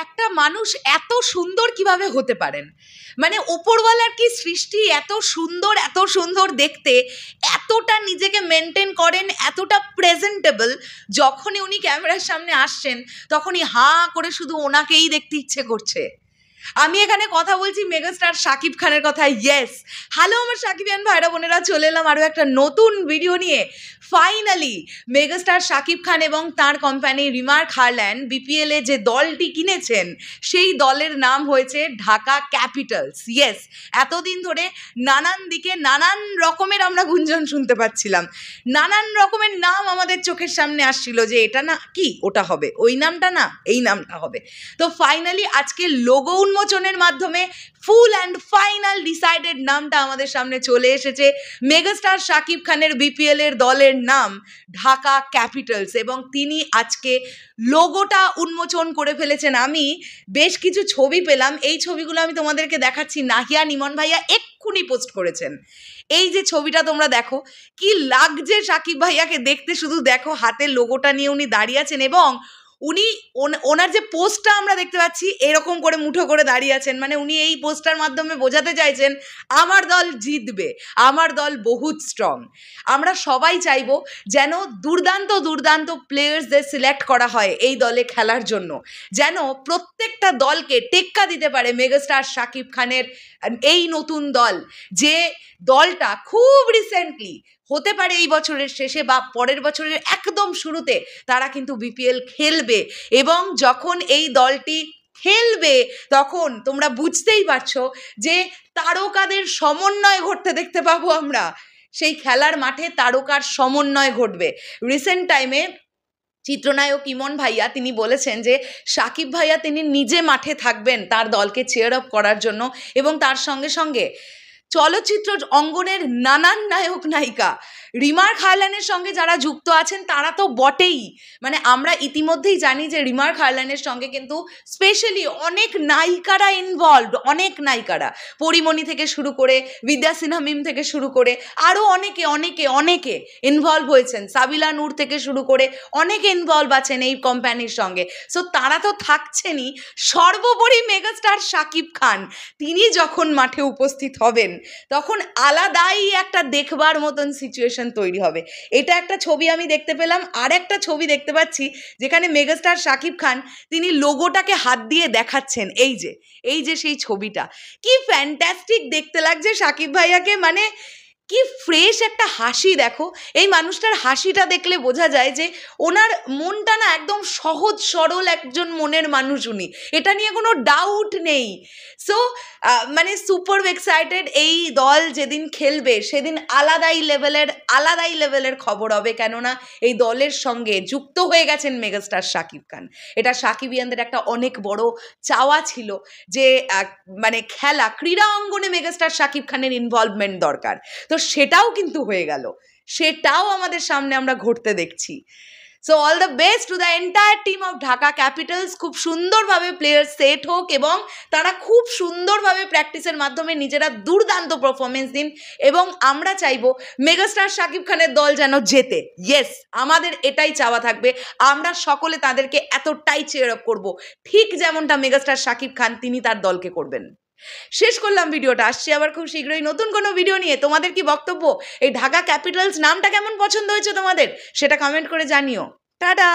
একটা মানুষ এত সুন্দর কিভাবে হতে পারেন? মানে ওপরওয়ালার কি সৃষ্টি, এত সুন্দর দেখতে, এতটা নিজেকে মেনটেন করেন, এতটা প্রেজেন্টেবল। যখনই উনি ক্যামেরার সামনে আসছেন তখনই হাঁ করে শুধু ওনাকেই দেখতে ইচ্ছে করছে। আমি এখানে কথা বলছি মেগাস্টার শাকিব খানের কথা। ইয়েস, হ্যালো আমার শাকিবিয়ান ভাইরা বোনেরা, চলে এলাম আরও একটা নতুন ভিডিও নিয়ে। ফাইনালি মেগাস্টার শাকিব খান এবং তার কোম্পানি রিমার্ক হারল্যান্ড বিপিএলে যে দলটি কিনেছেন সেই দলের নাম হয়েছে ঢাকা ক্যাপিটালস। ইয়েস, এতদিন ধরে নানান দিকে নানান রকমের আমরা গুঞ্জন শুনতে পাচ্ছিলাম, নানান রকমের নাম আমাদের চোখের সামনে আসছিল যে এটা না কি ওটা হবে, ওই নামটা না এই নামটা হবে। তো ফাইনালি আজকে লোগো উন্মোচনের মাধ্যমে ফুল অ্যান্ড ফাইনাল ডিসাইডেড নামটা আমাদের সামনে চলে এসেছে। মেগাস্টার শাকিব খানের বিপিএল এর দলের নাম ঢাকা ক্যাপিটালস এবং তিনি আজকে লোগোটা উন্মোচন করে ফেলেছেন। আমি বেশ কিছু ছবি পেলাম, এই ছবিগুলো আমি তোমাদেরকে দেখাচ্ছি। নাহিয়া নিমন ভাইয়া এক্ষুনি পোস্ট করেছেন। এই যে ছবিটা তোমরা দেখো, কি লাগছে শাকিব ভাইয়াকে দেখতে, শুধু দেখো হাতের লোগোটা নিয়ে উনি দাঁড়িয়ে আছেন এবং উনি ওনার যে পোস্টটা আমরা দেখতে পাচ্ছি এরকম করে মুঠো করে দাঁড়িয়ে আছেন। মানে উনি এই পোস্টার মাধ্যমে বোঝাতে চাইছেন আমার দল জিতবে, আমার দল বহুত স্ট্রং। আমরা সবাই চাইবো যেন দুর্দান্ত দুর্দান্ত প্লেয়ার্সদের সিলেক্ট করা হয় এই দলে খেলার জন্য, যেন প্রত্যেকটা দলকে টেক্কা দিতে পারে মেগাস্টার শাকিব খানের এই নতুন দল। যে দলটা খুব রিসেন্টলি, হতে পারে এই বছরের শেষে বা পরের বছরের একদম শুরুতে, তারা কিন্তু বিপিএল খেলবে এবং যখন এই দলটি খেলবে তখন তোমরা বুঝতেই পারছো যে তারকাদের সমন্বয় ঘটতে দেখতে পাবো আমরা। সেই খেলার মাঠে তারকার সমন্বয় ঘটবে। রিসেন্ট টাইমে চিত্রনায়ক ইমন ভাইয়া তিনি বলেছেন যে শাকিব ভাইয়া তিনি নিজে মাঠে থাকবেন তার দলকে চেয়ার আপ করার জন্য এবং তার সঙ্গে সঙ্গে চলচ্চিত্র অঙ্গনের নানান নায়ক নায়িকা রিমার্ক হারল্যান্ডের সঙ্গে যারা যুক্ত আছেন তারা তো বটেই। মানে আমরা ইতিমধ্যেই জানি যে রিমার্ক হারল্যান্ডের সঙ্গে কিন্তু স্পেশালি অনেক নায়িকারা ইনভলভড, অনেক নায়িকারা, পরিমণি থেকে শুরু করে বিদ্যা সিনহা মিম থেকে শুরু করে আরও অনেকে অনেকে অনেকে ইনভলভ হয়েছেন। সাবিলা নূর থেকে শুরু করে অনেকে ইনভলভ আছেন এই কোম্পানির সঙ্গে। সো তারা তো থাকছেনই, সর্বোপরি মেগাস্টার শাকিব খান তিনি যখন মাঠে উপস্থিত হবেন তখন আলাদাই একটা দেখবার মতন সিচুয়েশন তৈরি হবে। এটা একটা ছবি আমি দেখতে পেলাম। আর একটা ছবি দেখতে পাচ্ছি যেখানে মেগাস্টার শাকিব খান তিনি লোগোটাকে হাত দিয়ে দেখাচ্ছেন। এই যে সেই ছবিটা, কি ফ্যান্টাস্টিক দেখতে লাগছে শাকিব ভাইয়াকে। মানে কি ফ্রেশ একটা হাসি দেখো, এই মানুষটার হাসিটা দেখলে বোঝা যায় যে ওনার মনটা না একদম সহজ সরল একজন মনের মানুষ উনি, এটা নিয়ে কোনো ডাউট নেই। সো মানে সুপার এক্সাইটেড। এই দল যেদিন খেলবে সেদিন আলাদাই লেভেলের খবর হবে, কেননা এই দলের সঙ্গে যুক্ত হয়ে গেছেন মেগাস্টার শাকিব খান। এটা শাকিবিয়ানদের একটা অনেক বড় চাওয়া ছিল যে মানে ক্রীড়া অঙ্গনে মেগাস্টার শাকিব খানের ইনভলভমেন্ট দরকার। তো সেটাও কিন্তু হয়ে গেল, সেটাও আমাদের সামনে আমরা ঘটতে দেখছি। So all the best to the entire team of Dhaka Capitals. খুব সুন্দরভাবে প্লেয়ার সেট হোক এবং তারা খুব সুন্দরভাবে প্র্যাকটিসের মাধ্যমে নিজেরা দুর্দান্ত পারফরমেন্স দিন এবং আমরা চাইবো মেগাস্টার শাকিব খানের দল যেন জেতে। ইয়েস, আমাদের এটাই চাওয়া থাকবে। আমরা সকলে তাদেরকে এতটাই চেয়ার আপ করবো ঠিক যেমনটা মেগাস্টার শাকিব খান তিনি তার দলকে করবেন। শেষ করলাম ভিডিওটা, আসছি আবার খুব শীঘ্রই নতুন কোনো ভিডিও নিয়ে। তোমাদের কি বক্তব্য? এই ঢাকা ক্যাপিটালস নামটা কেমন পছন্দ হয়েছে তোমাদের সেটা কমেন্ট করে জানিও। টাটা।